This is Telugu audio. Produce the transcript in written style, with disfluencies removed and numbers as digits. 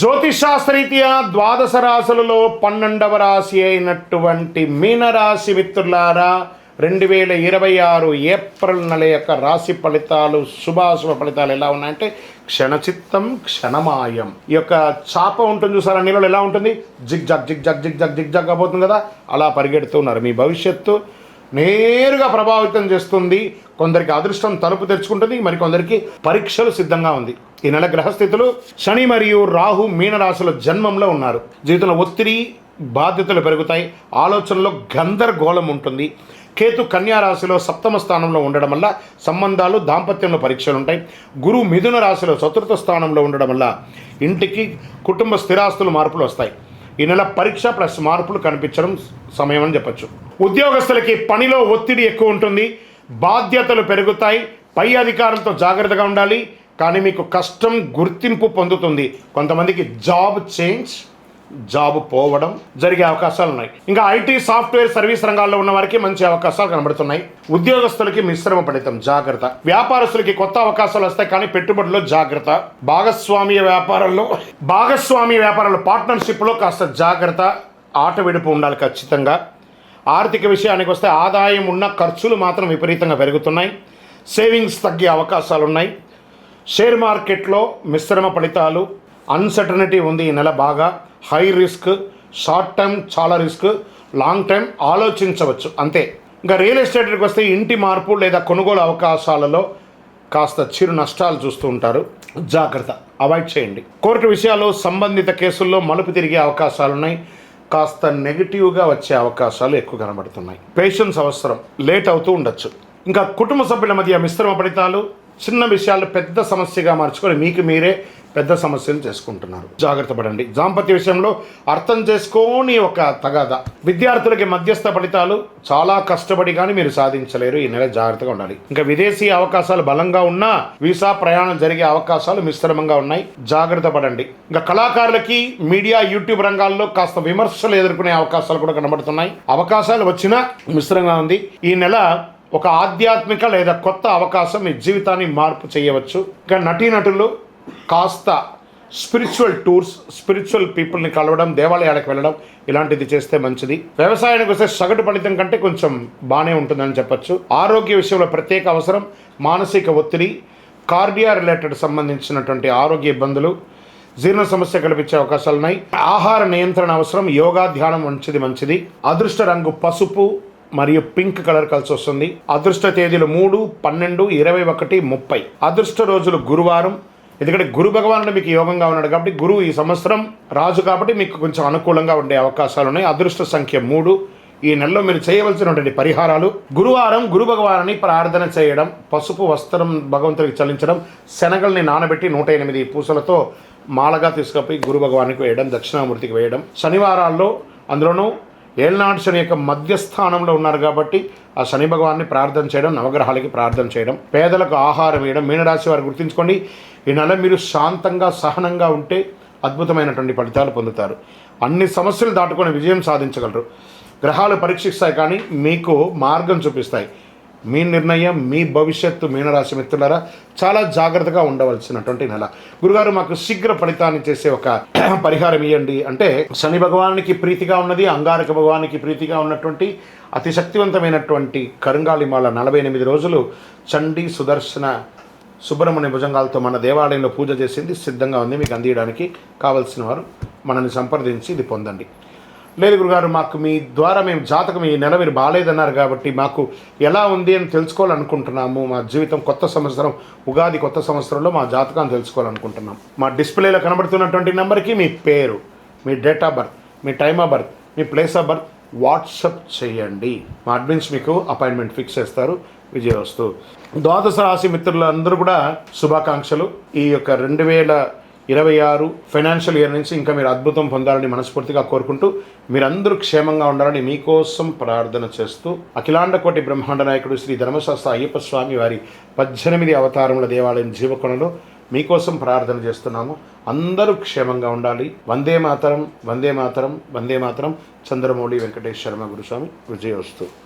జ్యోతిషాస్త్రరీత్యా ద్వాదశ రాశులలో 12వ రాశి అయినటువంటి మీనరాశి మిత్రులారా 2026 ఏప్రిల్ నెల యొక్క రాశి ఫలితాలు శుభాశుభ ఫలితాలు ఎలా ఉన్నాయంటే క్షణచిత్తం క్షణమాయం. ఈ యొక్క చాప ఉంటుంది చూసారా, నీళ్ళలో ఎలా ఉంటుంది, zig zag zig zag zig zag zig zag అయిపోతుంది కదా, అలా పరిగెడుతున్నారు. మీ భవిష్యత్తు నేరుగా ప్రభావితం చేస్తుంది. కొందరికి అదృష్టం తలుపు తెరుచుకుంటుంది, మరికొందరికి పరీక్షలు సిద్ధంగా ఉంది. ఈ నెల గ్రహస్థితులు శని మరియు రాహు మీనరాశుల జన్మంలో ఉన్నారు. జీవితంలో ఒత్తిడి బాధ్యతలు పెరుగుతాయి, ఆలోచనలో గందరగోళం ఉంటుంది. కేతు కన్యా రాశిలో సప్తమ స్థానంలో ఉండడం వల్ల సంబంధాలు దాంపత్యంలో పరీక్షలు ఉంటాయి. గురువు మిథున రాశిలో చతుర్థ స్థానంలో ఉండడం వల్ల ఇంటికి కుటుంబ స్థిరాస్తులు మార్పులు వస్తాయి. ఈ నెల పరీక్ష ప్లస్ మార్పులు కనిపించడం సమయం అని చెప్పచ్చు. ఉద్యోగస్తులకి పనిలో ఒత్తిడి ఎక్కువ ఉంటుంది, బాధ్యతలు పెరుగుతాయి, పై అధికారులతో జాగ్రత్తగా ఉండాలి. కానీ మీకు కష్టం గుర్తింపు పొందుతుంది. కొంతమందికి జాబ్ పోవడం జరిగే అవకాశాలు ఉన్నాయి. ఇంకా ఐటీ సాఫ్ట్వేర్ సర్వీస్ రంగాల్లో ఉన్న వారికి మంచి అవకాశాలు కనబడుతున్నాయి. ఉద్యోగస్తులకి మిశ్రమ ఫలితం, జాగ్రత్త. వ్యాపారస్తులకి కొత్త అవకాశాలు వస్తాయి, కానీ పెట్టుబడిలో జాగ్రత్త. భాగస్వామ్య వ్యాపారాల్లో పార్ట్నర్షిప్లో కాస్త జాగ్రత్త, ఆట విడుపు ఉండాలి ఖచ్చితంగా. ఆర్థిక విషయానికి వస్తే ఆదాయం ఉన్న ఖర్చులు మాత్రం విపరీతంగా పెరుగుతున్నాయి. సేవింగ్స్ తగ్గే అవకాశాలు ఉన్నాయి. షేర్ మార్కెట్లో మిశ్రమ ఫలితాలు, అన్సర్టనిటీ ఉంది ఈ నెల. బాగా హై రిస్క్, షార్ట్ టైం చాలా రిస్క్, లాంగ్ టైం ఆలోచించవచ్చు అంతే. ఇంకా రియల్ ఎస్టేట్కి వస్తే ఇంటి మార్పు లేదా కొనుగోలు అవకాశాలలో కాస్త చిరు నష్టాలు చూస్తూ ఉంటారు, జాగ్రత్త, అవాయిడ్ చేయండి. కోర్టు విషయాలు సంబంధిత కేసుల్లో మలుపు తిరిగే అవకాశాలున్నాయి. కాస్త నెగిటివ్గా వచ్చే అవకాశాలు ఎక్కువ కనబడుతున్నాయి. పేషెన్స్ అవసరం, లేట్ అవుతూ ఉండొచ్చు. ఇంకా కుటుంబ సభ్యుల మధ్య మిశ్రమ ఫలితాలు, చిన్న విషయాలు పెద్ద సమస్యగా మార్చుకొని మీకు మీరే పెద్ద సమస్యలు చేసుకుంటున్నారు, జాగ్రత్త పడండి. దాంపత్య విషయంలో అర్థం చేసుకోని ఒక తగాద. విద్యార్థులకి మధ్యస్థ ఫలితాలు, చాలా కష్టపడి కానీ మీరు సాధించలేరు. ఈ నెల జాగ్రత్తగా ఉండాలి. ఇంకా విదేశీ అవకాశాలు బలంగా ఉన్నా వీసా ప్రయాణం జరిగే అవకాశాలు మిశ్రమంగా ఉన్నాయి, జాగ్రత్త పడండి. ఇంకా కళాకారులకి మీడియా యూట్యూబ్ రంగాల్లో కాస్త విమర్శలు ఎదుర్కొనే అవకాశాలు కూడా కనబడుతున్నాయి. అవకాశాలు వచ్చినా మిశ్రంగా ఉంది. ఈ నెల ఒక ఆధ్యాత్మిక లేదా కొత్త అవకాశం మీ జీవితాన్ని మార్పు చేయవచ్చు. ఇంకా నటీనటులు కాస్త స్పిరిచువల్ టూర్స్, స్పిరిచువల్ పీపుల్ని కలవడం, దేవాలయాలకు వెళ్ళడం ఇలాంటిది చేస్తే మంచిది. వ్యవసాయానికి వస్తే సగటు ఫలితం కంటే కొంచెం బాగానే ఉంటుందని చెప్పచ్చు. ఆరోగ్య విషయంలో ప్రత్యేక అవసరం, మానసిక ఒత్తిడి, కార్డియా రిలేటెడ్ సంబంధించినటువంటి ఆరోగ్య ఇబ్బందులు, జీర్ణ సమస్య కల్పించే అవకాశాలు ఉన్నాయి. ఆహార నియంత్రణ అవసరం, యోగా ధ్యానం మంచిది. అదృష్ట రంగు పసుపు మరియు పింక్ కలర్ కలిసి వస్తుంది. అదృష్ట తేదీలు 3, 12, 21, 30. అదృష్ట రోజులు గురువారం. ఎందుకంటే గురు భగవానుడు మీకు యోగంగా ఉన్నాడు కాబట్టి, గురువు ఈ సంవత్సరం రాజు కాబట్టి మీకు కొంచెం అనుకూలంగా ఉండే అవకాశాలు ఉన్నాయి. అదృష్ట సంఖ్య 3. ఈ నెలలో మీరు చేయవలసినటువంటి పరిహారాలు: గురువారం గురు భగవాన్ని ప్రార్థన చేయడం, పసుపు వస్త్రం భగవంతుడికి చెల్లించడం, శనగల్ని నానబెట్టి 108 పూసలతో మాలగా తీసుకుపోయి గురు భగవానికి వేయడం, దక్షిణామూర్తికి వేయడం. శనివారాల్లో, అందులోనూ ఏళ్నాడు శని యొక్క మధ్యస్థానంలో ఉన్నారు కాబట్టి ఆ శని భగవాన్ని ప్రార్థన చేయడం, నవగ్రహాలకి ప్రార్థన చేయడం, పేదలకు ఆహారం వేయడం. మీనరాశి వారు గుర్తుంచుకోండి, ఈ నెల మీరు శాంతంగా సహనంగా ఉంటే అద్భుతమైనటువంటి ఫలితాలు పొందుతారు. అన్ని సమస్యలు దాటుకొని విజయం సాధించగలరు. గ్రహాలు పరీక్షిస్తాయి కానీ మీకు మార్గం చూపిస్తాయి. మీ నిర్ణయం, మీ భవిష్యత్తు. మీనరాశి మిత్రులారా, చాలా జాగ్రత్తగా ఉండవలసినటువంటి నెల. గురుగారు మాకు శీఘ్ర ఫలితాన్ని చేసే ఒక పరిహారం ఇవ్వండి అంటే, శని భగవానికి ప్రీతిగా ఉన్నది, అంగారక భగవానికి ప్రీతిగా ఉన్నటువంటి అతి శక్తివంతమైనటువంటి కరుంగాళిమాల 48 రోజులు చండీ సుదర్శన సుబ్రహ్మణ్య భుజంగాలతో మన దేవాలయంలో పూజ చేసింది సిద్ధంగా ఉంది. మీకు అందించడానికి కావలసిన వారు మనల్ని సంప్రదించి ఇది పొందండి. లేదు గురుగారు, మాకు మీ ద్వారా మేము జాతకం ఈ నెల మీరు బాగాలేదన్నారు కాబట్టి మాకు ఎలా ఉంది అని తెలుసుకోవాలనుకుంటున్నాము. మా జీవితం కొత్త సంవత్సరం, ఉగాది కొత్త సంవత్సరంలో మా జాతకాన్ని తెలుసుకోవాలనుకుంటున్నాం. మా డిస్ప్లేలో కనబడుతున్నటువంటి నెంబర్కి మీ పేరు, మీ డేట్ ఆఫ్ బర్త్, మీ టైమ్ ఆఫ్ బర్త్, మీ ప్లేస్ ఆఫ్ బర్త్ వాట్సప్ చేయండి. మా అడ్మిన్స్ మీకు అపాయింట్మెంట్ ఫిక్స్ చేస్తారు. విజయవస్తు. ద్వాదశ రాశి మిత్రులందరూ కూడా శుభాకాంక్షలు. ఈ యొక్క 2026 ఫైనాన్షియల్ ఇయర్ నుంచి ఇంకా మీరు అద్భుతం పొందాలని మనస్ఫూర్తిగా కోరుకుంటూ, మీరందరూ క్షేమంగా ఉండాలని మీకోసం ప్రార్థన చేస్తూ, అఖిలాండ కోటి బ్రహ్మాండ నాయకుడు శ్రీ ధర్మశాస్త్ర అయ్యప్ప స్వామి వారి 18 అవతారముల దేవాలయం జీవకొండలో మీకోసం ప్రార్థన చేస్తున్నాము. అందరూ క్షేమంగా ఉండాలి. వందే మాతరం, వందే మాతరం, వందే మాతరం. చంద్రమౌళి వెంకటేష్ శర్మ గురుస్వామి. విజయోస్తు.